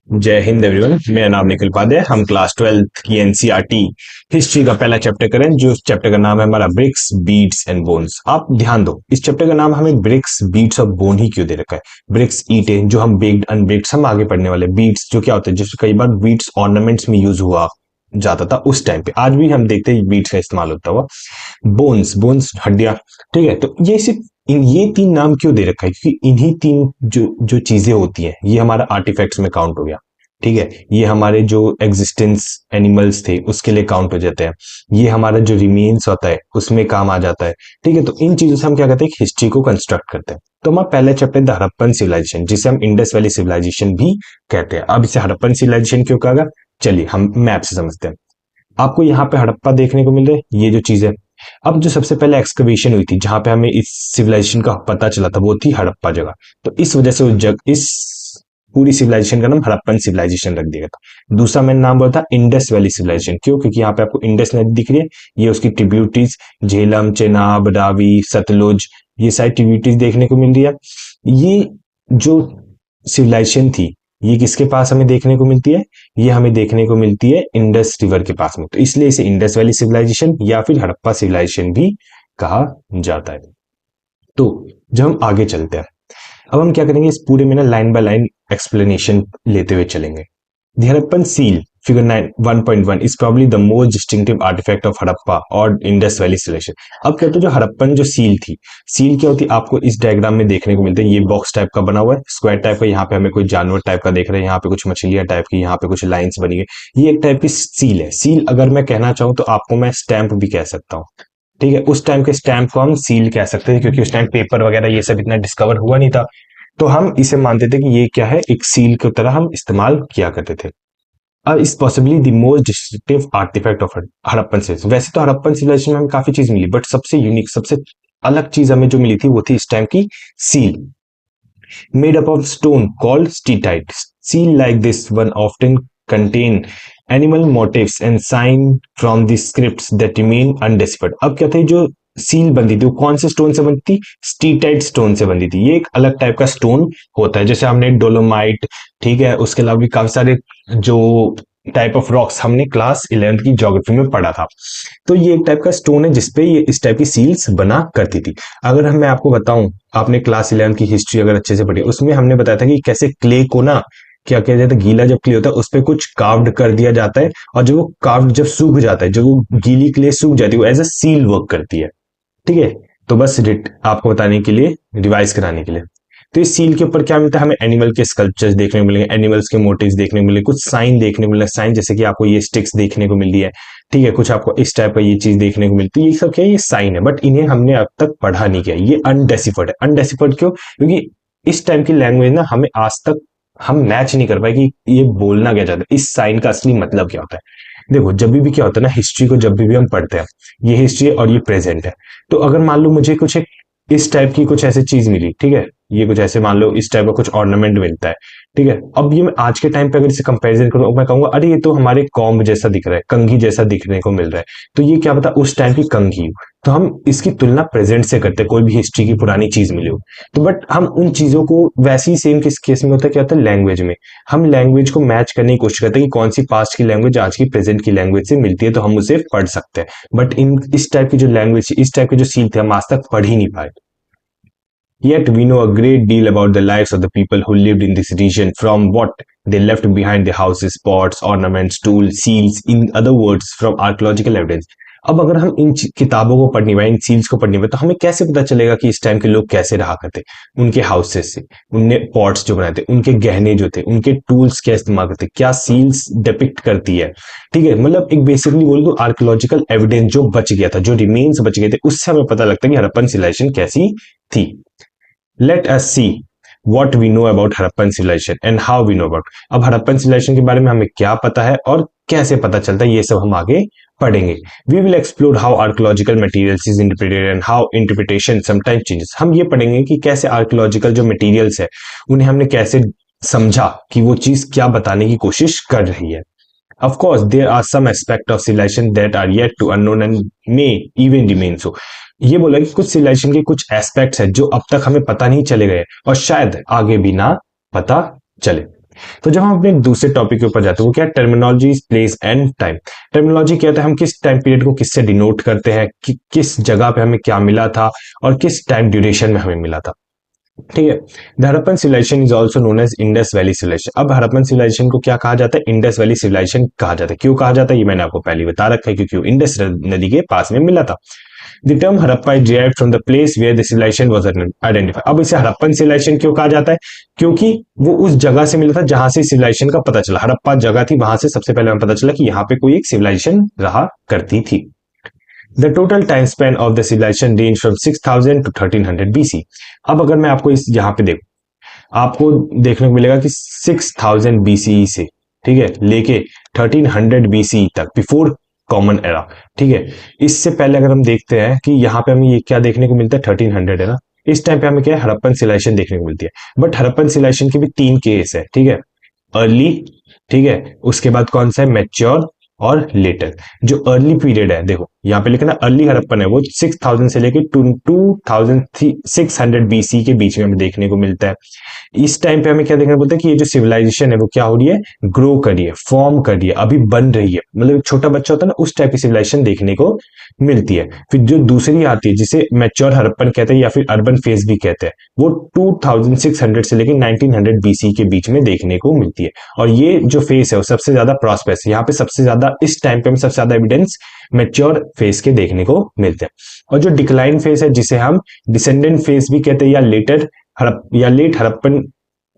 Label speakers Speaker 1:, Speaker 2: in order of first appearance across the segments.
Speaker 1: जय हिंद एवरीवन। मेरा नाम निखिल उपाध्याय। हम क्लास 12th की एनसीईआरटी हिस्ट्री का पहला चैप्टर करें, जो चैप्टर का नाम है हमारा ब्रिक्स बीड्स एंड बोन्स। आप ध्यान दो, इस चैप्टर का नाम हमें ब्रिक्स बीड्स और बोन ही क्यों दे रखा है। ब्रिक्स ईंटें जो हम बेक्ड अनबेक्ड हम आगे पढ़ने वाले। बीड्स जो क्या होता है, जिससे कई बार बीड्स ऑर्नामेंट्स में यूज हुआ जाता था उस टाइम पे, आज भी हम देखते हैं बीड्स का इस्तेमाल होता हुआ। बोन्स बोन्स हड्डियां। ठीक है, तो ये सिर्फ ये तीन नाम क्यों दे रखा है, क्योंकि इन्हीं तीन जो जो चीजें होती हैं ये हमारा आर्टिफैक्ट्स में काउंट हो गया। ठीक है, ये हमारे जो एग्जिस्टेंस एनिमल्स थे उसके लिए काउंट हो जाते हैं। ये हमारा जो रिमेन्स होता है उसमें काम आ जाता है। ठीक है, तो इन चीजों से हम क्या करते हैं, हिस्ट्री को कंस्ट्रक्ट करते हैं। तो हमारा पहला चैप्टर द हड़प्पन सिविलाइजेशन, जिसे हम इंडस वैली सिविलाइजेशन भी कहते हैं। अब इसे हड़प्पन सिविलाइजेशन क्यों कहा गया, चलिए हम मैप से समझते हैं। आपको यहाँ पे हड़प्पा देखने को मिल रहा है, ये जो चीज है। अब जो सबसे पहले एक्सकवेशन हुई थी जहां पे हमें इस सिविलाइजेशन का पता चला था, वो थी हड़प्पा जगह। तो इस वजह से इस पूरी सिविलाइजेशन का नाम हड़प्पन सिविलाइजेशन रख दिया गया था। दूसरा मैंने नाम बोला था इंडस वैली सिविलाइजेशन। क्यों, क्योंकि यहाँ पे आपको इंडस नदी दिख रही है, ये उसकी ट्रिब्यूटरीज झेलम, चेनाब, रावी, सतलुज, ये सारी ट्रिब्यूटरीज देखने को मिल रही है। ये जो सिविलाइजेशन थी, ये किसके पास हमें देखने को मिलती है, ये हमें देखने को मिलती है इंडस रिवर के पास में। तो इसलिए इसे इंडस वैली सिविलाइजेशन या फिर हड़प्पा सिविलाइजेशन भी कहा जाता है। तो जब हम आगे चलते हैं, अब हम क्या करेंगे, इस पूरे में ना लाइन बाय लाइन एक्सप्लेनेशन लेते हुए चलेंगे। The Harappan seal figure 9 1.1 is probably the most distinctive artifact of Harappa और इंडस वैली सिविलाइजेशन। अब कहते हैं जो हड़प्पन जो सील थी, सील क्या होती है आपको इस डायग्राम में देखने को मिलता है। ये बॉक्स टाइप का बना हुआ है, स्क्वायर टाइप का। यहाँ पे हमें कोई जानवर टाइप का देख रहे हैं, यहाँ पे कुछ मछलियां टाइप की, यहाँ पे कुछ लाइंस बनी है। ये एक टाइप की सील है। सील अगर मैं कहना चाहूँ तो आपको मैं स्टैंप भी कह सकता हूँ। ठीक है, उस टाइम के स्टैंप को हम सील कह सकते हैं, क्योंकि उस टाइम पेपर वगैरह ये सब इतना डिस्कवर हुआ नहीं था। तो हम इसे मानते थे कि ये क्या है, एक सील की तरह हम इस्तेमाल किया करते थे। अब इस possibly the most destructive artefact of Harappan civilisation. वैसे तो हड़प्पन सिविलाइजेशन में हमें काफी चीज मिली, बट सबसे यूनिक, सबसे अलग चीज हमें जो मिली थी वो थी इस टाइम की seal, made up of stone called steatite. Seal like this one often contain animal motifs and sign from the scripts that remain undeciphered. अब क्या था, जो सील बनती थी वो कौन से स्टोन से बनती थी, स्टीटाइट स्टोन से बनती थी। ये एक अलग टाइप का स्टोन होता है, जैसे हमने डोलोमाइट, ठीक है, उसके अलावा भी काफी सारे जो टाइप ऑफ रॉक्स हमने क्लास 11th की ज्योग्राफी में पढ़ा था। तो ये एक टाइप का स्टोन है जिसपे ये इस टाइप की सील्स बना करती थी। अगर मैं आपको बताऊं, आपने क्लास 11th की हिस्ट्री अगर अच्छे से पढ़ी, उसमें हमने बताया था कि कैसे क्ले को ना क्या किया जाता है, गीला जब क्ले होता है उस पर कुछ कार्व्ड कर दिया जाता है, और जब वो कार्व्ड जब सूख जाता है, जब वो गीली क्ले सूख जाती है, वो एज अ सील वर्क करती है। ठीक है, तो बस आपको बताने के लिए, रिवाइज कराने के लिए। तो इस सील के ऊपर क्या मिलता है हमें, एनिमल के स्कल्पचर्स देखने को मिलेंगे, एनिमल्स के मोटिव्स देखने को मिलेंगे, कुछ साइन देखने को मिलेंगे। साइन जैसे कि आपको ये स्टिक्स देखने को मिल रही है, ठीक है, कुछ आपको इस टाइप का ये चीज देखने को मिलती है। ये सब क्या है, ये साइन है, बट इन्हें हमने अब तक पढ़ा नहीं किया। ये अनडेसिफर्ड है। अनडेसिफर्ड क्यों, क्योंकि इस टाइम की लैंग्वेज ना हमें आज तक हम मैच नहीं कर पाए कि ये बोलना क्या चाहता है, इस साइन का असली मतलब क्या होता है। देखो, जब भी क्या होता है ना, हिस्ट्री को जब भी हम पढ़ते हैं, ये हिस्ट्री और ये प्रेजेंट है। तो अगर मान लो मुझे कुछ एक इस टाइप की कुछ ऐसी चीज मिली, ठीक है, ये कुछ ऐसे मान लो इस टाइप का कुछ ऑर्नामेंट मिलता है, ठीक है। अब ये मैं आज के टाइम पे अगर इसे कंपैरिजन करूं, मैं कहूंगा अरे ये तो हमारे कॉम्ब जैसा दिख रहा है, कंघी जैसा दिखने को मिल रहा है। तो ये क्या पता उस टाइम की कंघी हो। तो हम इसकी तुलना प्रेजेंट से करते हैं, कोई भी हिस्ट्री की पुरानी चीज मिली हो तो। बट हम उन चीजों को वैसे ही सेम किस केस में होता है, क्या होता है, लैंग्वेज में हम लैंग्वेज को मैच करने की कोशिश करते हैं कि कौन सी पास्ट की लैंग्वेज आज की प्रेजेंट की लैंग्वेज से मिलती है, तो हम उसे पढ़ सकते हैं। बट इन इस टाइप की जो लैंग्वेज, इस टाइप के जो सील थे, हम आज तक पढ़ ही नहीं पाए। Yet we know a great deal about the lives of the people who lived in this region, from what they left behind their houses, pots, ornaments, tools, seals, in other words, from archaeological evidence. अब अगर हम इन किताबों को पढ़नी पाए, इन seals को पढ़नी पाए, तो हमें कैसे पता चलेगा कि इस टाइम के लोग कैसे रहा करते, उनके हाउसेस से, उनने पॉट्स जो बनाए थे, उनके गहने जो थे, उनके टूल्स क्या इस्तेमाल करते, क्या सील्स डिपिक्ट करती है। ठीक है, मतलब एक बेसिकली बोल दो आर्कियोलॉजिकल एविडेंस जो बच गया था, जो रिमेन्स बच गए थे, उससे हमें पता लगता है कि हड़प्पन सिविलाइजेशन कैसी थी। Let us see what we know about Harappan civilization and how we know about। अब हड़प्पन civilization के बारे में हमें क्या पता है और कैसे पता चलता है, ये सब हम आगे पढ़ेंगे। We will explore how archaeological materials is interpreted and how interpretation sometimes changes। हम ये पढ़ेंगे कि कैसे archaeological जो materials है उन्हें हमने कैसे समझा कि वो चीज क्या बताने की कोशिश कर रही है। Of course, there are some aspects of civilization that are yet to unknown and may even remain so। ये बोला कि कुछ सिविलाइजेशन के कुछ एस्पेक्ट्स है जो अब तक हमें पता नहीं चले गए और शायद आगे भी ना पता चले। तो जब हम अपने दूसरे टॉपिक के ऊपर जाते हैं वो क्या है, terminology, place and time. Terminology क्या होता है, हम किस टाइम पीरियड को किससे डिनोट करते हैं, कि किस जगह पे हमें क्या मिला था और किस टाइम ड्यूरेशन में हमें मिला था। ठीक है। The Harappan civilisation is also known as Indus valley civilisation. अब हड़प्पन सिविलाइजेशन को क्या कहा जाता है, इंडस वैली सिविलाइजेशन कहा जाता है। क्यों कहा जाता है ये मैंने आपको पहले बता रखा है, क्योंकि वो इंडस नदी के पास में मिला था। The term Harappa is derived from the place where the civilisation was identified. अब इसे हड़प्पन सिविलाइजेशन क्यों कहा जाता है, क्योंकि वो उस जगह से मिला था जहां से सिविलाइजेशन का पता चला। हड़प्पा जगह थी, वहां से सबसे पहले हमें पता चला कि यहाँ पे कोई एक सिविलाइजेशन रहा करती थी। The total time span of the civilisation range from 6000 to 1300 BC। अब अगर मैं आपको इस यहाँ पे देखूं, आपको देखने को मिलेगा कि 6000 BCE से, ठीक है, लेके 1300 BCE तक, बिफोर कॉमन एरा। ठीक है, इससे पहले अगर हम देखते हैं कि यहाँ पे हमें ये क्या देखने को मिलता है, 1300 है ना, इस टाइम पे हमें क्या है, हड़प्पन सिविलाइजेशन देखने को मिलती है। बट हड़प्पन सिविलाइजेशन के भी तीन केस है। ठीक है, अर्ली, ठीक है, उसके बाद कौन सा है, मैच्योर और लेटर। जो अर्ली पीरियड है, देखो यहाँ पे लिखा ना अर्ली हड़प्पन है, वो 6000 से लेके 2600 BC के बीच में हमें देखने को मिलता है। इस टाइम पे हमें क्या देखने को मिलता है कि ये जो सिविलाइजेशन है वो क्या हो रही है, ग्रो कर रही है, फॉर्म कर रही है, अभी बन रही है। मतलब छोटा बच्चा होता है ना, उस टाइप की सिविलाइजेशन देखने को मिलती है। फिर जो दूसरी आती है जिसे मैच्योर हड़प्पन कहते हैं या फिर अर्बन फेज भी कहते हैं, वो 2600 से लेकर 1900 BC के बीच में देखने को मिलती है। और ये जो फेस है वो सबसे ज्यादा प्रॉस्पेरस है। यहाँ पे सबसे ज्यादा, इस टाइम पे हमें सबसे ज्यादा एविडेंस मैच्योर फेस के देखने को मिलते हैं। और जो डिक्लाइन फेस है जिसे हम डिसेंडेंट फेस भी कहते हैं या लेटर हड़प या लेट हड़प्पन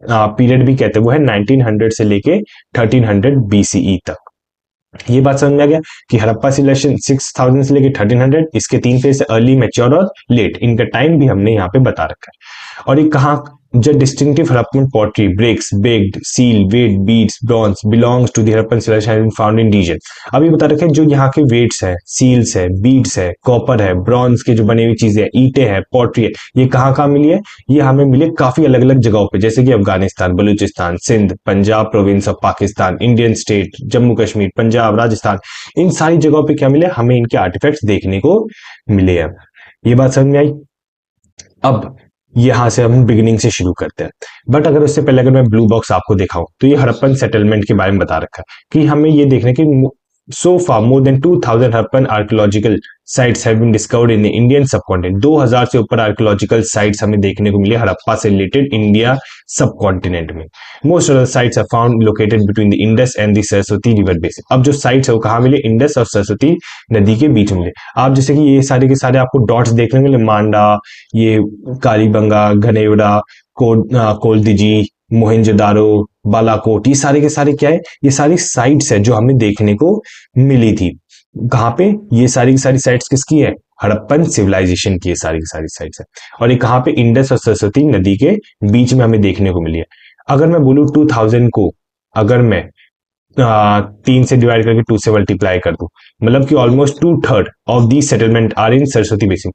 Speaker 1: पीरियड भी कहते हैं, वो है 1900 से लेके 1300 BCE तक। ये बात समझ में आ गया कि हड़प्पा सिविलाइजेशन 6000 से लेके 1300, इसके तीन फेज है, अर्ली, मैच्योर और लेट। इनका टाइम भी हमने यहाँ पे बता रखा है। और ये कहाँ, जो distinctive Harappan pottery, bricks, baked, seal, weight, beads, bronze belongs to the Harappan civilisation found in region. अभी बता रखे जो यहाँ के वेट्स है, सील्स है, बीड्स है, कॉपर है, ब्रॉन्ज के जो बनी हुई चीजें है, ईटे है, पॉटरी है, ये कहाँ कहाँ मिली है, ये हमें मिली काफी अलग अलग जगहों पे, जैसे कि Afghanistan, Baluchistan, Sindh, Punjab province of Pakistan, Indian state, Jammu Kashmir, Punjab, Rajasthan, इन सारी जगहों पे क्या मिले, हमें इनके आर्टिफैक्ट्स देखने को मिले हैं। ये बात समझ में आई। अब यहां से हम बिगिनिंग से शुरू करते हैं। बट अगर उससे पहले अगर मैं ब्लू बॉक्स आपको दिखाऊं तो ये हड़प्पन सेटलमेंट के बारे में बता रखा है कि हमें ये देखने की so far more than 2000 Harappan archaeological sites have been discovered in the Indian subcontinent. 2000 से ऊपर आर्कियोलॉजिकल साइट्स हमें देखने को मिले हड़प्पा से रिलेटेड इंडिया सबकॉन्टिनेंट में। Most of the sites are found located between the Indus and the Saraswati river basin. अब जो साइट्स है वो कहाँ मिले, इंडस और सरस्वती नदी के बीच में मिले। आप जैसे कि ये सारे के सारे आपको डॉट्स देखने मिले, मांडा, ये कालीबंगा, घनेवड़ा, कोलदिजी, मोहनजोदारो, बालाकोट, ये सारे के सारे क्या है, ये सारी साइट्स है जो हमें देखने को मिली थी। कहाँ पे, ये सारी की सारी साइट्स किसकी है, हड़प्पन सिविलाइजेशन की सारी साइट्स है। और ये कहाँ पे, इंडस और सरस्वती नदी के बीच में हमें देखने को मिली है। अगर मैं बोलूँ 2000 को अगर मैं 3 से डिवाइड करके 2 से मल्टीप्लाई कर दूं, मतलब कि almost 2/3 of the settlement are in Saraswati basin.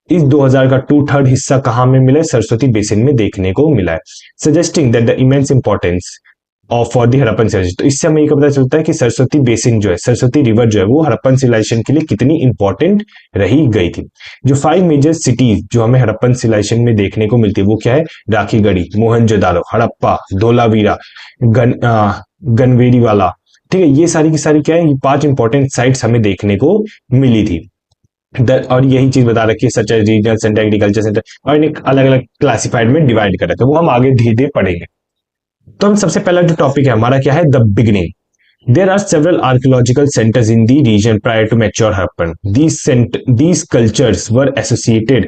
Speaker 1: इस 2000 का 2/3 हिस्सा कहां में मिला है, सरस्वती बेसिन में देखने को मिला है। Suggesting that the immense importance of for the Harappan civilisation. तो इससे हमें ये पता चलता है कि सरस्वती बेसिन जो है, सरस्वती रिवर जो है, वो हड़प्पन सिविलाइजेशन के लिए कितनी इंपॉर्टेंट रही गई थी। जो 5 मेजर सिटीज जो हमें हड़प्पन सिविलाइजेशन में देखने को मिलती है वो क्या है, राखीगढ़ी, मोहनजोदारो, हड़प्पा, धोलावीरा, गनवेरीवाला। ठीक है, ये सारी की सारी क्या है, ये 5 इंपॉर्टेंट साइट्स हमें देखने को मिली थी। और यही चीज बता रखी है, such as regional centre, agriculture centre, और इन्हें अलग अलग क्लासिफाइड में डिवाइड कर रखे हैं, वो हम आगे धीरे धीरे पढ़ेंगे। तो हम सबसे पहला जो टॉपिक है हमारा क्या है, the beginning. There are several archaeological centres in the region prior to mature Harappan. These cultures were associated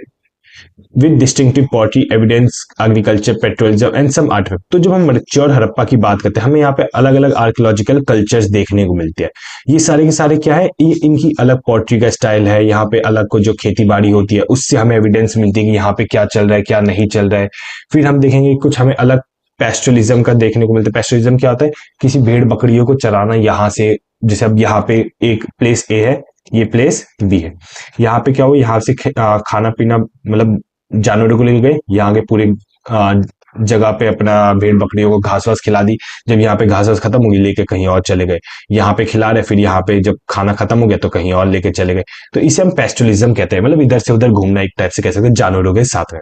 Speaker 1: with distinctive pottery, evidence, agriculture, pastoralism and some artifact. तो जब हम मैच्योर हड़प्पा की बात करते हैं, हमें यहाँ पे अलग अलग आर्कियोलॉजिकल कल्चर्स देखने को मिलते हैं। ये सारे के सारे क्या है, ये इनकी अलग पॉटरी का स्टाइल है, यहाँ पे अलग को जो खेती बाड़ी होती है उससे हमें एविडेंस मिलती है कि यहाँ पे क्या चल रहा है, क्या नहीं चल रहा है। फिर हम देखेंगे कुछ हमें अलग पेस्टोलिज्म का देखने को मिलता है। पेस्टोलिज्म क्या होता है, किसी भेड़ बकरियों को चराना यहाँ से, जैसे अब यहाँ पे एक प्लेस ए है, ये प्लेस बी है, यहाँ पे क्या हो, यहाँ से खाना पीना, मतलब जानवरों को लेके गए, यहाँ के पूरे जगह पे अपना भेड़ बकरियों को घास वास खिला दी। जब यहाँ पे घास वास खत्म होगी लेके कहीं और चले गए, यहाँ पे खिला रहे, फिर यहाँ पे जब खाना खत्म हो गया तो कहीं और लेके चले गए। तो इसे हम पेस्टोलिज्म कहते हैं, मतलब इधर से उधर घूमना, एक टाइप से कह सकते हैं जानवरों के साथ में।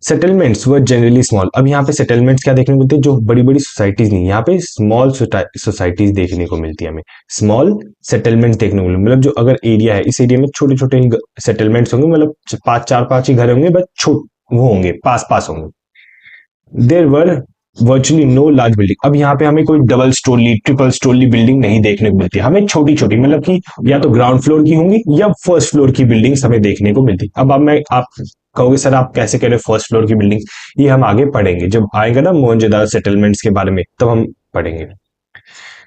Speaker 1: सेटलमेंट्स वर जनरली स्मॉल। अब यहाँ पे सेटलमेंट्स क्या देखने को मिलते हैं, जो बड़ी बड़ी सोसाइटीज नहीं, यहाँ पे स्मॉल सोसाइटीज देखने को मिलती है हमें, स्मॉल सेटलमेंट्स देखने को मिलते, मतलब जो अगर एरिया है इस एरिया में छोटे छोटे सेटलमेंट्स होंगे, मतलब चार पांच ही घर होंगे, बस छोट वो होंगे, पास पास होंगे। There were virtually no large building. अब यहाँ पे हमें कोई double storey triple storey building नहीं देखने को मिलती, हमें छोटी छोटी, मतलब कि या तो ग्राउंड फ्लोर की होंगी या फर्स्ट फ्लोर की बिल्डिंग्स हमें देखने को मिलती। अब मैं आप कहोगे सर आप कैसे कह रहे हो फर्स्ट फ्लोर की बिल्डिंग, ये हम आगे पढ़ेंगे जब आएगा ना मोहनजोदड़ो सेटलमेंट्स के बारे में, तब हम पढ़ेंगे।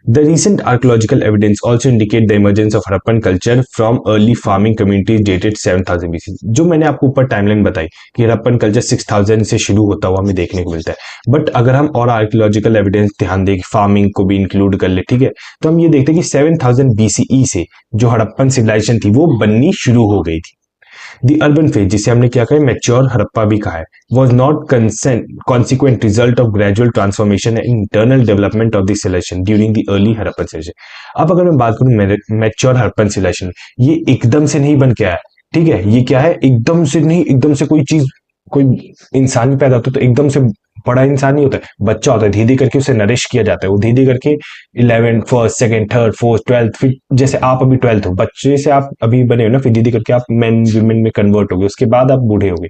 Speaker 1: The recent archaeological evidence also indicate the emergence of Harappan culture from early farming communities dated 7000 BC। जो मैंने आपको ऊपर टाइमलाइन बताई कि हड़प्पन कल्चर 6000 से शुरू होता हुआ हमें देखने को मिलता है, बट अगर हम और आर्कियोलॉजिकल एविडेंस ध्यान दें, फार्मिंग को भी इंक्लूड कर ले, ठीक है, तो हम ये देखते हैं कि 7000 BCE से जो हड़प्पन सिविलाइजेशन थी वो बननी शुरू हो गई थी। द अर्बन फेज, जिसे हमने क्या कहा, मैच्योर हड़प्पा भी कहा है, was not consequent result of gradual transformation and internal development of the civilization during the early Harappan civilization। अब अगर मैं बात करूं मैच्योर हड़प्पन civilization, ये एकदम से नहीं बन के आया, ठीक है, ये क्या है, एकदम से नहीं, एकदम से कोई चीज, कोई इंसान भी पैदा होता है तो एकदम से बड़ा इंसान नहीं होता है, बच्चा होता है, धीरे धीरे करके उसे नरिश किया जाता है, वो धीरे धीरे करके 11 first second third fourth twelfth, फिर जैसे आप अभी 12th हो, बच्चे से आप अभी बने हो ना, फिर धीरे धीरे करके आप मेन वुमेन में कन्वर्ट हो गए, उसके बाद आप बूढ़े हो गए।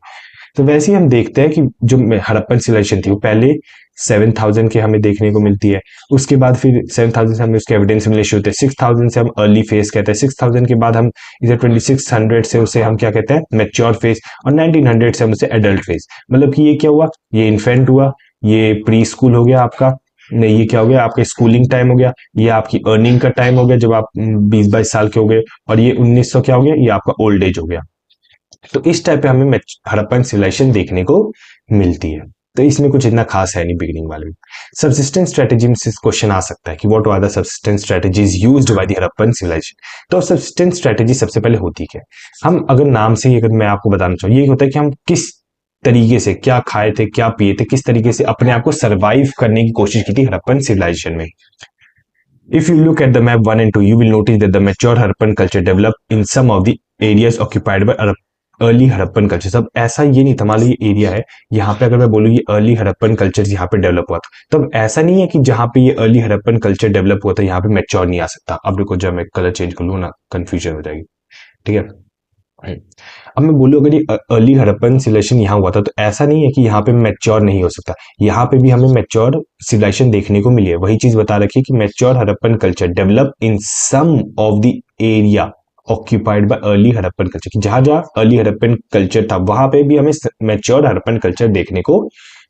Speaker 1: तो वैसे ही हम देखते हैं कि जो हड़प्पन सिविलाइजेशन थी वो पहले 7000 के हमें देखने को मिलती है, उसके बाद फिर 7000 से हमें उसके एविडेंस मिलने शुरू होते हैं, 6000 से हम अर्ली फेज कहते हैं, 6000 के बाद हम इधर 2600 से उसे हम क्या कहते हैं, मैच्योर फेज, और 1900 से हम उसे एडल्ट फेज। मतलब कि ये क्या हुआ, ये इन्फेंट हुआ, ये प्री स्कूल हो गया आपका, नहीं ये क्या हो गया, आपका स्कूलिंग टाइम हो गया, ये आपकी अर्निंग का टाइम हो गया जब आप 20-22 साल के हो गए, और ये 1900 क्या हो गया, ये आपका ओल्ड एज हो गया। तो इस टाइप पे हमें हड़प्पन सिविलाइजेशन देखने को मिलती है। तो इसमें कुछ इतना खास है नहीं बिगिनिंग वाले में। सब्सिस्टेंस स्ट्रेटेजी में क्वेश्चन आ सकता है कि what are the subsistence strategies used by the Harappan civilisation. तो सब्सिस्टेंस स्ट्रेटेजी सबसे पहले होती है, हम अगर नाम से ही अगर मैं आपको बताना चाहूँ, ये होता है कि हम किस तरीके से क्या खाए थे, क्या पिए थे, किस तरीके से अपने आप को सर्वाइव करने की कोशिश की थी हड़प्पन सिविलाइजेशन में। If you look at the map 1 and 2, you will notice that the mature Harappan culture developed in some of the areas occupied by early Harappan culture. सब ऐसा ये नहीं था, मान लो ये एरिया है, यहाँ पे अगर मैं बोलूँ ये अर्ली हड़प्पन कल्चर यहाँ पे डेवलप हुआ था, तब ऐसा नहीं है कि जहाँ पे ये अर्ली हड़प्पन कल्चर डेवलप हुआ था यहाँ पे मैच्योर नहीं आ सकता। अब देखो जब मैं कलर चेंज कर लूँ ना, कंफ्यूजन हो जाएगी, ठीक है। अब मैं बोलूँ अगर ये अर्ली हड़प्पन सिविलाइजेशन यहाँ हुआ था तो ऐसा नहीं है कि यहाँ पे मैच्योर नहीं हो सकता, यहाँ पे भी हमें मैच्योर सिविलाइजेशन देखने को मिली है। वही चीज बता रखी है कि mature Harappan culture develop in some of the area occupied by early Harappan culture, कि जहां जहां अर्ली हड़प्पन कल्चर था वहां पे भी हमें मैच्योर हड़प्पन कल्चर देखने को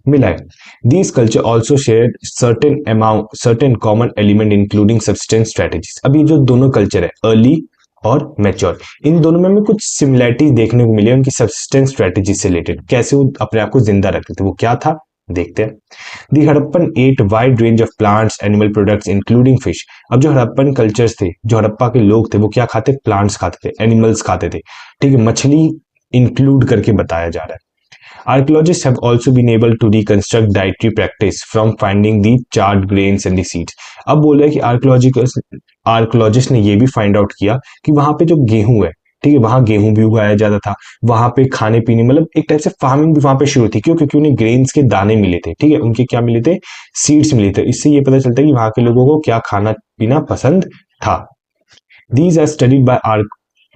Speaker 1: मिला है। These culture also share certain common element including subsistence strategies. अब ये जो दोनों कल्चर है अर्ली और मैच्योर, इन दोनों में हमें कुछ सिमिलैरिटीज देखने को मिली है उनकी सब्सिस्टेंस स्ट्रेटेजी से रिलेटेड, कैसे वो अपने आप को जिंदा रखते थे, वो क्या था देखते हैं। The Harappan ate wide range of plants animal products including fish. अब जो हड़प्पन कल्चर्स थे, जो हड़प्पा के लोग थे, वो क्या खाते, प्लांट्स खाते थे, एनिमल्स खाते थे, ठीक है, मछली इंक्लूड करके बताया जा रहा है। Archaeologists have also been able to reconstruct dietary practice from finding the charred grains and the seeds। अब बोल रहे हैं कि आर्कियोलॉजिस्ट ने ये भी फाइंड आउट किया कि वहां पे जो गेहूं है, ठीक है, वहां गेहूं भी उगाया जाता था, वहां पे खाने पीने, मतलब एक टाइप से फार्मिंग भी वहां पे शुरू थी। क्यों? क्योंकि उन्हें ग्रेन्स के दाने मिले थे, ठीक है, उनके क्या मिले थे, सीड्स मिले थे। इससे ये पता चलता है कि वहां के लोगों को क्या खाना पीना पसंद था। These are studied by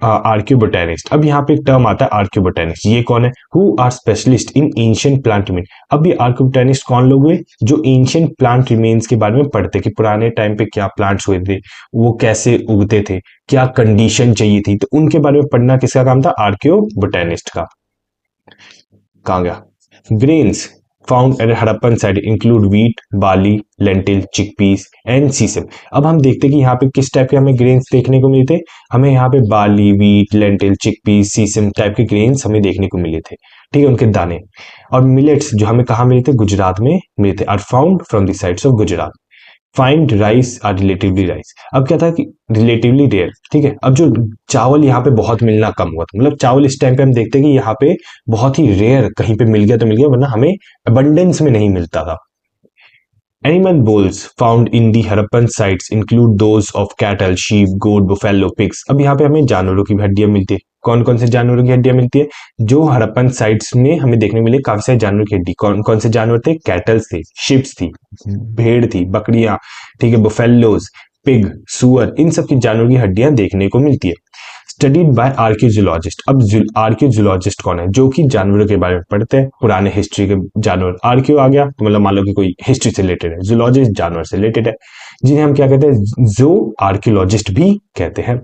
Speaker 1: archaeobotanist. अब यहाँ पे एक टर्म आता है आर्क्योबोटैनिस्ट, ये कौन है, who are specialist in ancient plant remain. अब ये आर्क्योबोटैनिस्ट कौन लोग हुए, जो एंशिएंट प्लांट रिमेन्स के बारे में पढ़ते कि पुराने टाइम पे क्या प्लांट्स हुए थे, वो कैसे उगते थे, क्या कंडीशन चाहिए थी, तो उनके बारे में पढ़ना किसका काम था, आर्क्योबोटैनिस्ट का। कहाँ गया, grains found at Harappan site include wheat, barley, lentil, chickpeas and sesame. अब हम देखते हैं कि यहाँ पे किस टाइप के हमें ग्रेन्स देखने को मिलते, हमें यहाँ पे बार्ली, व्हीट, लेंटिल, चिकपीस, सीसम टाइप के ग्रेन्स हमें देखने को मिले थे, ठीक है, उनके दाने। और मिलेट्स जो हमें कहाँ मिले थे, गुजरात में मिले थे, are found from the sites of Gujarat. Find rice are relatively rice. अब क्या था कि रिलेटिवली रेयर, ठीक है, अब जो चावल यहाँ पे बहुत मिलना कम हुआ था, मतलब चावल इस टाइम पे हम देखते हैं कि यहाँ पे बहुत ही रेयर, कहीं पे मिल गया तो मिल गया, वरना हमें अबंडेंस में नहीं मिलता था। Animal bones found in the Harappan sites include those of cattle, sheep, goat, buffalo, pigs. अब यहाँ पे हमें जानवरों की भी हड्डियां मिलती है। कौन कौन से जानवरों की हड्डियां मिलती है? जो हड़प्पन साइट्स में हमें देखने मिले काफी सारे जानवरों की हड्डी। कौन कौन से जानवर थे? कैटल्स थे, शिप्स थी, भेड़ थी, बकरियां, ठीक है, बुफेलोज, पिग, सुअर, इन सब की जानवरों की हड्डियां देखने को मिलती है। Studied by archaeologist. अब आर्कियोलॉजिस्ट कौन है? जो कि जानवरों के बारे में पढ़ते हैं, पुराने हिस्ट्री के जानवर। आर्कियो आ गया तो मतलब मान लो कि कोई हिस्ट्री से रिलेटेड है, जूलॉजिस्ट जानवर से रिलेटेड है, जिन्हें हम क्या कहते हैं? जो आर्कियोलॉजिस्ट भी कहते हैं।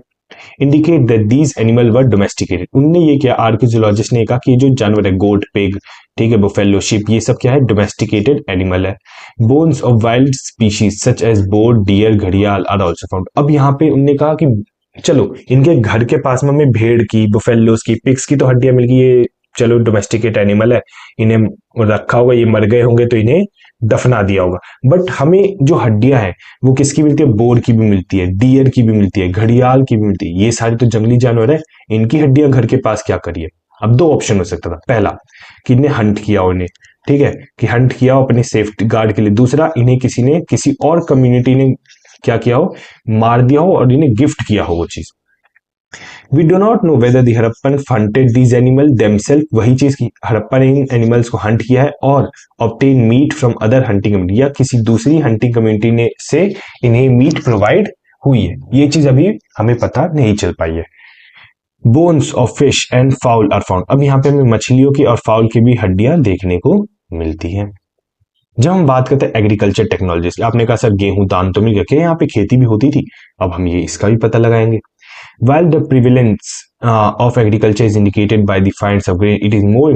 Speaker 1: Indicate that these animal were domesticated. उनने ये किया, आर्कियोलॉजिस्ट ने कहा कि जो जानवर है, गोट, पिग, ठीक है, बुफेलो, शिप, ये सब क्या है? डोमेस्टिकेटेड एनिमल है। Bones of wild species such as boar, deer, घड़ियाल आर आल्सो फाउंड। अब यहाँ पे उनने कहा कि चलो इनके घर के पास में हमें भेड़ की, बुफेलोस की, पिग्स की तो हड्डियां मिल गई, ये चलो डोमेस्टिकेट एनिमल है, इन्हें रखा होगा, ये मर गए होंगे तो इन्हें दफना दिया होगा। बट हमें जो हड्डियां हैं वो किसकी मिलती है? बोर की भी मिलती है, डियर की भी मिलती है, घड़ियाल की भी मिलती है। ये सारे तो जंगली जानवर है, इनकी हड्डियां घर के पास क्या करिए? अब दो ऑप्शन हो सकता था। पहला कि इन्हें हंट किया हो, इन्हें, ठीक है, कि हंट किया हो अपने सेफ्टी गार्ड के लिए। दूसरा, इन्हें किसी ने, किसी और कम्युनिटी ने क्या किया हो? मार दिया हो और इन्हें गिफ्ट किया हो वो चीज। We do not know whether the Harappan hunted these animal themself. वही चीज की हड़प्पा ने इन एनिमल्स को हंट किया है और obtain meat from other hunting community, या किसी दूसरी हंटिंग कम्युनिटी ने से इन्हें मीट प्रोवाइड हुई है। ये चीज अभी हमें पता नहीं चल पाई है। Bones of fish and fowl are found. अब यहाँ पे हमें मछलियों की और फाउल की भी हड्डियां देखने को मिलती हैं। जब हम बात करते हैं एग्रीकल्चर टेक्नोलॉजीज की, आपने कहा सर गेहूं दान तो मिल गया, क्या यहाँ पे खेती भी होती थी? अब हम ये इसका भी पता लगाएंगे। While the prevalence of agriculture is indicated by the finds of grain, it is more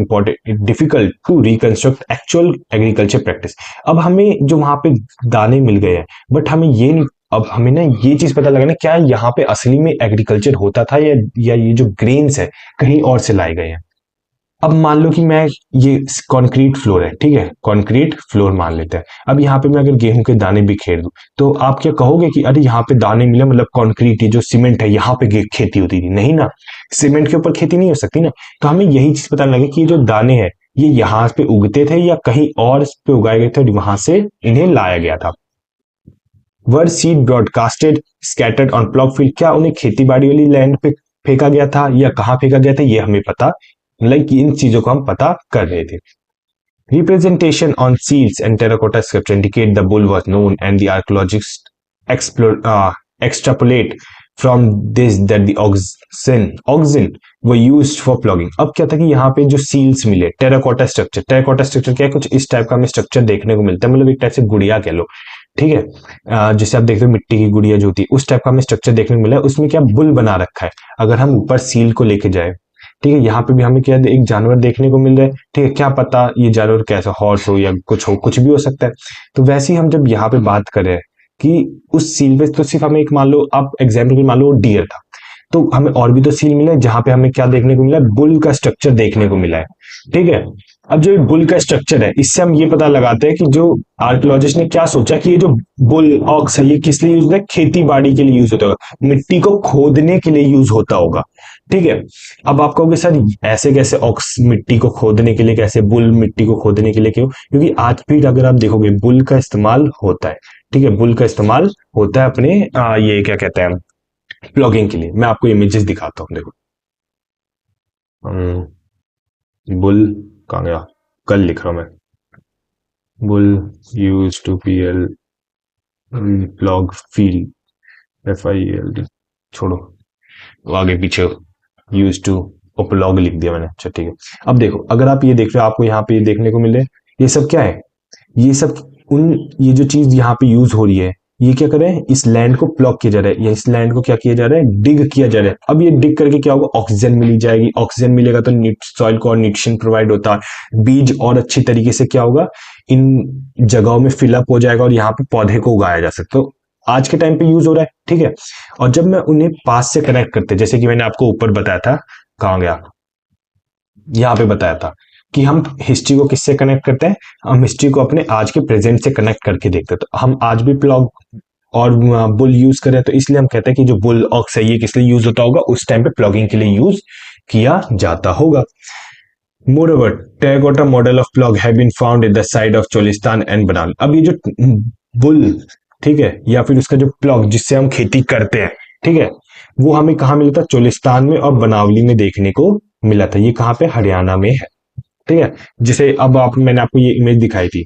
Speaker 1: difficult to reconstruct actual agriculture practice. अब हमें जो वहां पे दाने मिल गए हैं, बट हमें ये नहीं, अब हमें ना ये चीज पता लगाना क्या यहाँ पे असली में एग्रीकल्चर होता था, या ये जो ग्रेन्स है कहीं और से लाए गए हैं। अब मान लो कि मैं, ये कंक्रीट फ्लोर है, ठीक है, कंक्रीट फ्लोर मान लेते हैं। अब यहाँ पे मैं अगर गेहूं के दाने बिखेर दूं तो आप क्या कहोगे कि अरे यहाँ पे दाने मिले, मतलब कंक्रीट, ये जो सीमेंट है यहाँ पे खेती होती थी? नहीं ना, सीमेंट के ऊपर खेती नहीं हो सकती ना। तो हमें यही चीज पता लगे कि ये जो दाने हैं ये यहाँ पे उगते थे या कहीं और पे उगाए गए थे, वहां से इन्हें लाया गया था। Were seed broadcasted scattered on plough field. क्या उन्हें खेती बाड़ी वाली लैंड पे फेंका गया था या कहाँ फेंका गया था, ये हमें पता, मतलब इन चीजों को हम पता कर रहे थे। Representation on seals and terracotta sculpture indicate the bull was known, and the archaeologists extrapolate from this that the oxen were used for plugging. अब क्या था कि यहाँ पे जो सील्स मिले, टेराकोटा स्ट्रक्चर, टेराकोटा स्ट्रक्चर क्या है? कुछ इस टाइप का हमें स्ट्रक्चर देखने को मिलता है, मतलब एक टाइप से गुड़िया कह लो, ठीक है, जैसे आप देखते हो मिट्टी की गुड़िया जो होती है, उस टाइप का हमें स्ट्रक्चर देखने को मिला है। उसमें क्या बुल बना रखा है। अगर हम ऊपर सील को लेके जाए, ठीक है, यहाँ पे भी हमें क्या एक जानवर देखने को मिल रहा है, ठीक है, क्या पता ये जानवर कैसा, हॉर्स हो या कुछ हो, कुछ भी हो सकता है। तो वैसे ही हम जब यहाँ पे बात कर रहे हैं कि उस सील पे, तो सिर्फ हमें एक, मान लो आप एग्जाम्पल के मान लो डियर था, तो हमें और भी तो सील मिला है जहां पे हमें क्या देखने को मिला है? बुल का स्ट्रक्चर देखने को मिला है, ठीक है। अब जो बुल का स्ट्रक्चर है, इससे हम ये पता लगाते हैं कि जो आर्कियोलॉजिस्ट ने क्या सोचा कि ये जो बुल ऑक्स है ये किस लिए यूज होता है? खेती बाड़ी के लिए यूज होता होगा, मिट्टी को खोदने के लिए यूज होता होगा, ठीक है। अब आप कहोगे सर ऐसे कैसे ऑक्स मिट्टी को खोदने के लिए, कैसे बुल मिट्टी को खोदने के लिए, क्यों? क्योंकि आज भी अगर आप देखोगे बुल का इस्तेमाल होता है, ठीक है, बुल का इस्तेमाल होता है अपने ये क्या कहते हैं, प्लॉगिंग के लिए। मैं आपको इमेजेस दिखाता हूँ, देखो। बुल कहाँ गया? कल लिख रहा हूं मैं। बुल यूज टू पीएल प्लॉग फील्ड, FIELD, छोड़ो, आगे पीछे यूज टू प्लॉग लिख दिया मैंने। अच्छा ठीक है। अब देखो, अगर आप ये देख रहे हो, आपको यहाँ पे ये देखने को मिले, ये सब क्या है? ये सब ये जो चीज यहाँ पे यूज हो रही है, ये क्या कर रहे हैं? इस लैंड को प्लॉग किया जा रहा है, या इस लैंड को क्या किया जा रहा है? डिग किया जा रहा है। अब ये डिग करके क्या होगा? ऑक्सीजन मिली जाएगी, ऑक्सीजन मिलेगा तो सॉइल को और न्यूट्रिशन प्रोवाइड होता है, बीज और अच्छी तरीके से क्या होगा? इन जगहों में फिलअप हो जाएगा और यहाँ पे पौधे को उगाया जा सकता है। तो आज के टाइम पे यूज हो रहा है, ठीक है। और जब मैं उन्हें पास से कनेक्ट करते, जैसे कि मैंने आपको ऊपर बताया था, कहाँ गया, यहाँ पे बताया था कि हम हिस्ट्री को किससे कनेक्ट करते हैं? हम हिस्ट्री को अपने आज के प्रेजेंट से कनेक्ट करके देखते हैं। तो हम आज भी प्लॉग और बुल यूज करें, तो इसलिए हम कहते हैं कि जो बुल ऑक्स है ये किस लिए यूज होता होगा? उस टाइम पे प्लॉगिंग के लिए यूज किया जाता होगा। Moreover, terracotta model of plug have been found at the side of Cholistan and Banal. अब ये जो बुल, ठीक है, या फिर उसका जो प्लग जिससे हम खेती करते हैं, ठीक है, वो हमें कहाँ मिला था? चोलिस्तान में और बनावली में देखने को मिला था। ये कहाँ पे? हरियाणा में है, ठीक है। जिसे अब आप, मैंने आपको ये इमेज दिखाई थी,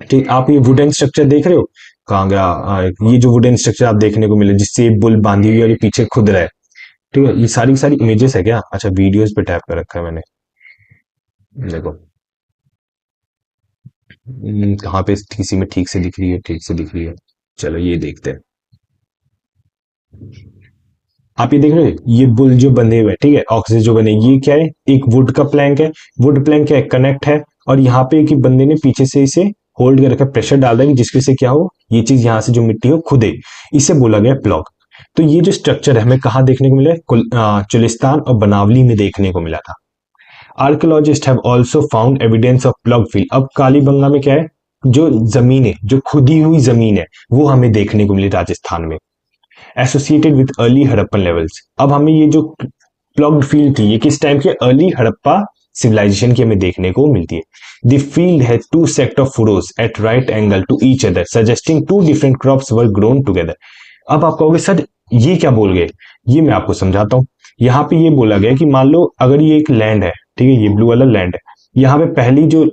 Speaker 1: ठीक, आप ये वुडन स्ट्रक्चर देख रहे हो? कहाँ गया? ये जो वुडन स्ट्रक्चर आप देखने को मिले जिससे ये बुल बांधी हुई है और ये पीछे खुद रहा है, ठीक है, ये सारी सारी इमेजेस है क्या? अच्छा, वीडियोस पे टैप कर रखा है मैंने, देखो। कहाँ पे किसी में ठीक से दिख रही है? ठीक से दिख रही है, चलो ये देखते हैं। आप ये देख रहे हो, ये बुल जो बंधे हुए हैं, ठीक है, ऑक्सीजन जो बने, ये क्या है? एक वुड का प्लैंक है। वुड प्लैंक क्या है? कनेक्ट है। और यहाँ पे एक बंदे ने पीछे से इसे होल्ड कर रखा है, प्रेशर डाल रहा है जिसके से क्या हो, ये चीज यहाँ से जो मिट्टी हो खुदे, इसे बोला गया प्लॉग। तो ये जो स्ट्रक्चर है हमें कहाँ देखने को मिला है? चुलिस्तान और बनावली में देखने को मिला था। Archaeologist have also found evidence of plug field. अब कालीबंगा में क्या है? जो जमीन है, जो खुदी हुई जमीन है, वो हमें देखने को मिली राजस्थान में, associated with early Harappan levels. अब हमें ये जो प्लग्ड फील्ड थी, ये किस टाइम के? अर्ली हड़प्पा सिविलाइजेशन की हमें देखने को मिलती है। The field has two set of furrows at right angle to each other suggesting two different crops were grown together. अब आप कहोगे सर ये क्या बोल गए? ये मैं आपको समझाता हूँ। यहाँ पे ये बोला गया कि मान लो अगर ये एक लैंड है, ठीक है, ये ब्लू वाला लैंड है, यहाँ पे पहली जो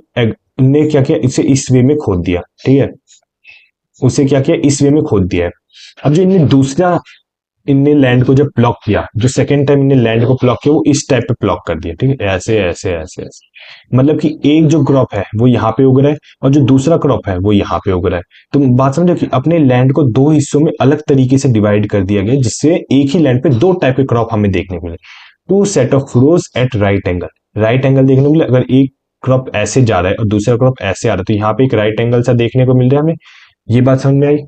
Speaker 1: ने क्या किया, इसे इस वे में खोद दिया, ठीक है, उसे क्या किया? इस वे में खोद दिया है। अब जो इनने दूसरा, इनने लैंड को जब ब्लॉक किया, जो सेकंड टाइम इनने लैंड को ब्लॉक किया, वो इस टाइप पे ब्लॉक कर दिया, ठीक है, ऐसे ऐसे ऐसे ऐसे। मतलब कि एक जो क्रॉप है वो यहाँ पे उग रहा है और जो दूसरा क्रॉप है वो यहाँ पे उग रहा है। तो बात समझो कि अपने लैंड को दो हिस्सों में अलग तरीके से डिवाइड कर दिया गया, जिससे एक ही लैंड पे दो टाइप के क्रॉप हमें देखने को मिले। Two set of furrows at right angle, right angle देखने को मिले। अगर एक क्रॉप ऐसे जा रहा है और दूसरा क्रॉप ऐसे आ रहा है, तो यहाँ पे एक राइट एंगल सा देखने को मिल रहा है हमें। ये बात समझ में आई?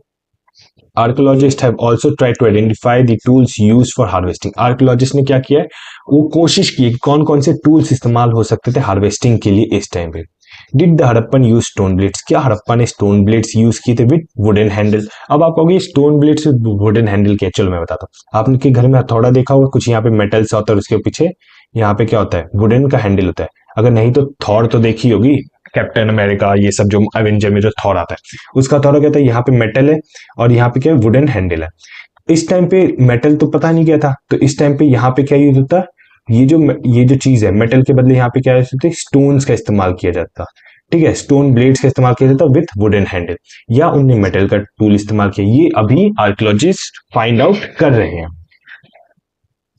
Speaker 1: Archaeologist have also try to identify the tools used for harvesting. Archaeologist ने क्या किया है? वो कोशिश की कि कौन कौन से टूल्स इस्तेमाल हो सकते थे हार्वेस्टिंग के लिए इस टाइम पे। Did the Harappan use stone blades? क्या हड़प्पा ने स्टोन ब्लेड्स यूज किए थे विद वुडन हैंडल? अब आप कहोगे stone blades with wooden handle क्या? चलो मैं बताता हूँ। आपके घर में हथौड़ा देखा होगा, कुछ यहाँ पे मेटल सा होता है और उसके पीछे यहाँ पे क्या होता है? वुडन का हैंडल होता है। अगर नहीं तो थॉर तो देखी होगी, कैप्टन अमेरिका, ये सब जो एवेंजर में जो थॉर आता है, उसका थॉर क्या था? यहाँ पे मेटल है और यहाँ पे क्या है? वुडन हैंडल है। इस टाइम पे मेटल तो पता नहीं क्या था, तो इस टाइम पे यहाँ पे क्या यूज होता? ये जो चीज है, मेटल के बदले यहाँ पे क्या यूज होते? स्टोन्स का इस्तेमाल किया जाता, ठीक है, स्टोन ब्लेड्स का इस्तेमाल किया जाता विथ वुडन हैंडल, या उनने मेटल का टूल इस्तेमाल किया। ये अभी आर्कियोलॉजिस्ट फाइंड आउट कर रहे हैं।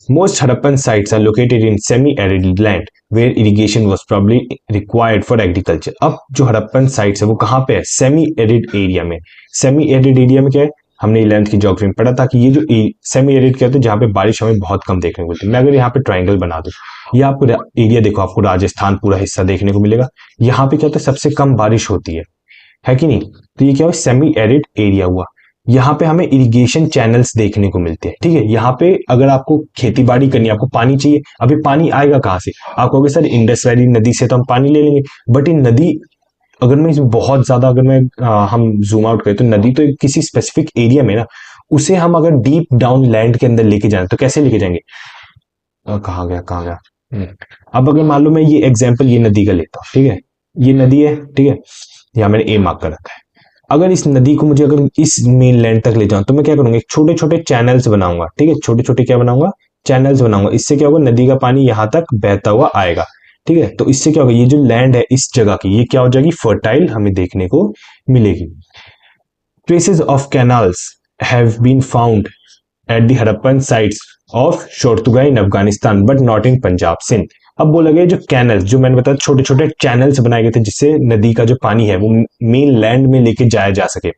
Speaker 1: Most Harappan sites are located in semi-arid land where irrigation was probably required for agriculture. अब जो हड़प्पन साइट्स है वो कहाँ पे है? सेमी एरिड एरिया में। सेमी एरिड एरिया में क्या है? हमने 11th की ज्योग्राफी में पढ़ा था कि ये जो सेमी एरिड क्या होता है, जहाँ पे बारिश हमें बहुत कम देखने को मिलती है। मैं अगर यहाँ पे ट्राइंगल बना दूं, ये आपको एरिया देखो, आपको राजस्थान पूरा हिस्सा देखने को मिलेगा। यहाँ पे क्या होता है? सबसे कम बारिश होती है कि नहीं? तो ये क्या हुआ? सेमी एरिड एरिया हुआ। यहाँ पे हमें इरिगेशन चैनल्स देखने को मिलते हैं, ठीक है। यहाँ पे अगर आपको खेती बाड़ी करनी है, आपको पानी चाहिए, अभी पानी आएगा कहाँ से? आप कहोगे सर इंडस वैली नदी से तो हम पानी ले लेंगे, बट इन नदी, अगर मैं बहुत ज्यादा, अगर मैं हम जूम आउट करें तो नदी तो किसी स्पेसिफिक एरिया में ना, उसे हम अगर डीप डाउन लैंड के अंदर लेके जाए तो कैसे लेके जाएंगे? कहाँ गया, कहाँ गया? अब अगर मान लो मैं ये एग्जाम्पल ये नदी का लेता हूँ, ठीक है, ये नदी है, ठीक है, यहाँ मैंने ए मार्क कर रखा है। अगर इस नदी को मुझे अगर इस मेन लैंड तक ले जाऊं तो मैं क्या करूंगा? छोटे छोटे चैनल्स बनाऊंगा, ठीक है, छोटे छोटे क्या बनाऊंगा? चैनल्स बनाऊंगा। इससे क्या होगा? नदी का पानी यहां तक बहता हुआ आएगा, ठीक है। तो इससे क्या होगा? ये जो लैंड है इस जगह की, ये क्या हो जाएगी? फर्टाइल हमें देखने को मिलेगी। Traces of canals have been found at the Harappan sites of Shortughai in Afghanistan but not in Punjab Sindh. अब बोला गया जो कैनल्स, जो मैंने बताया छोटे छोटे चैनल्स बनाए गए थे जिससे नदी का जो पानी है वो मेन लैंड में लेके जाया जा सके।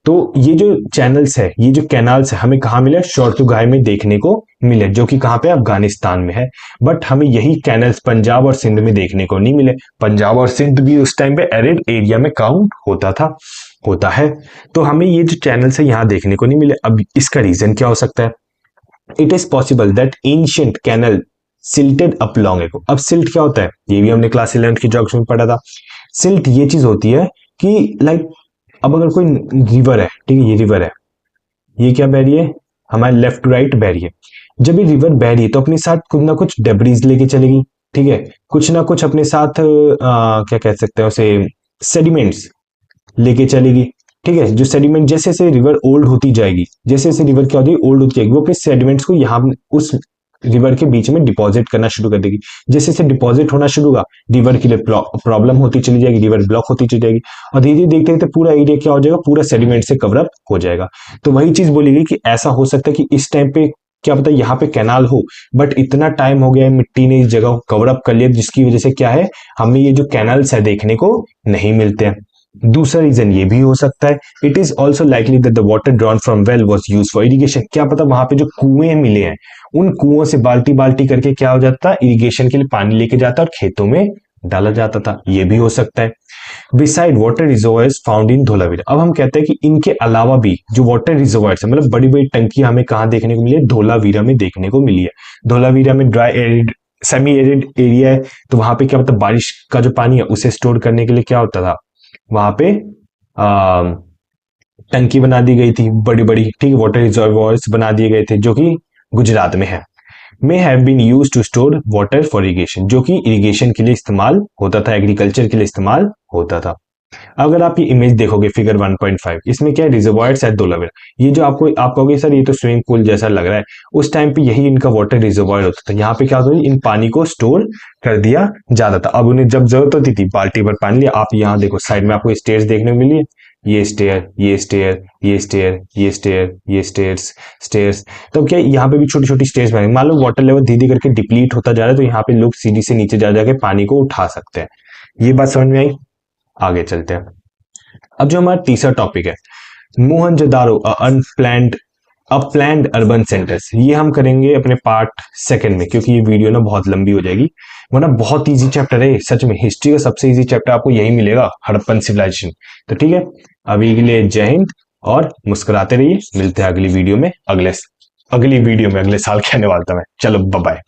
Speaker 1: तो ये जो चैनल्स है, ये जो कैनाल्स है, हमें कहाँ मिले? शोरतुगाई में देखने को मिले, जो कि कहाँ पे? अफगानिस्तान में है। बट हमें यही कैनल्स पंजाब और सिंध में देखने को नहीं मिले। पंजाब और सिंध भी उस टाइम पे एरिड एरिया में काउंट होता था, होता है। तो हमें ये जो चैनल्स है यहाँ देखने को नहीं मिले। अब इसका रीजन क्या हो सकता है? It is possible that ancient canal silted up long ago. अब सिल्ट क्या होता है? ये भी हमने क्लास 11th की ज्योग्राफी में पढ़ा था। सिल्ट ये चीज होती है कि लाइक, अब अगर कोई रिवर है, ठीक है, ये रिवर है, ये क्या बह रही है? हमारे लेफ्ट टू राइट बह रही है। जब ये रिवर बह रही है तो अपने साथ कुछ ना कुछ डेब्रीज लेके चलेगी, ठीक है, कुछ ना कुछ अपने साथ क्या कह सकते हैं उसे, सेडिमेंट्स लेके चलेगी। ठीक है, जो सेडिमेंट जैसे जैसे रिवर ओल्ड होती जाएगी, जैसे जैसे रिवर क्या होती है ओल्ड होती जाएगी, वो अपने सेडिमेंट्स को यहाँ उस रिवर के बीच में डिपॉजिट करना शुरू कर देगी। जैसे जैसे डिपॉजिट होना शुरू होगा, रिवर के लिए प्रॉब्लम होती चली जाएगी, रिवर ब्लॉक होती चली जाएगी, और धीरे धीरे देखते देखते पूरा एरिया क्या हो जाएगा, पूरा सेडिमेंट से कवर अप हो जाएगा। तो वही चीज बोली गई कि ऐसा हो सकता है कि इस टाइम पे क्या पता यहाँ पे कैनाल हो, बट इतना टाइम हो गया है, मिट्टी ने इस जगह को कवर अप कर लिया, जिसकी वजह से क्या है, हमें ये जो कैनाल्स है देखने को नहीं मिलते हैं। दूसरा रीजन ये भी हो सकता है, it is also likely that the water drawn from well was use for irrigation. क्या पता वहां पे जो कुएं मिले हैं, उन कुओं से बाल्टी बाल्टी करके क्या हो जाता, इरिगेशन के लिए पानी लेके जाता और खेतों में डाला जाता था, ये भी हो सकता है। Beside water reservoirs found in Dholavira, अब हम कहते हैं कि इनके अलावा भी जो वाटर रिजर्वायर्स है, मतलब बड़ी बड़ी टंकी हमें कहाँ देखने को मिली है, धोलावीरा में देखने को मिली है। धोलावीरा में dry arid semi arid area है, तो वहां पे क्या होता है, बारिश का जो पानी है उसे स्टोर करने के लिए क्या होता था, वहां पे टंकी बना दी गई थी बड़ी बड़ी, ठीक है, वाटर रिजर्वॉयर्स बना दिए गए थे, जो कि गुजरात में है। May have been use to store water for irrigation, जो कि इरिगेशन के लिए इस्तेमाल होता था, एग्रीकल्चर के लिए इस्तेमाल होता था। अगर आप ये इमेज देखोगे फिगर 1.5, इसमें क्या है, रिजर्वायर्स है धोलावीरा। ये जो आप कहोगे सर ये तो स्विमिंग पूल जैसा लग रहा है, उस टाइम पे यही इनका वाटर रिजर्वायर होता था। यहाँ पे क्या होता था, इन पानी को स्टोर कर दिया जाता था। अब उन्हें जब जरूरत होती थी बाल्टी भर पानी लिया। आप यहाँ देखो साइड में आपको स्टेयर्स देखने को मिली है, ये स्टेयर, ये स्टेयर, ये स्टेयर, ये स्टेयर, ये स्टेयर्स, स्टेयर्स। तो क्या यहाँ पे भी छोटी छोटी स्टेयर्स बने, मान लो वाटर लेवल धीरे धीरे करके डिप्लीट होता जा रहा है, तो यहाँ पे लोग सीढ़ी से नीचे जा जाके पानी को उठा सकते हैं। ये बात समझ में आई? आगे चलते हैं। अब जो हमारा तीसरा टॉपिक है, Mohenjodaro unplanned upland urban centres, ये हम करेंगे अपने पार्ट सेकंड में, क्योंकि ये वीडियो ना बहुत लंबी हो जाएगी। वरना बहुत इजी चैप्टर है सच में, हिस्ट्री का सबसे इजी चैप्टर आपको यही मिलेगा, हड़प्पन सिविलाइजेशन। तो ठीक है, अभी के लिए जय हिंद और मुस्कुराते रहिए। मिलते हैं अगली वीडियो में, अगली वीडियो में अगले साल कहने वाला था मैं। चलो बाय बाय।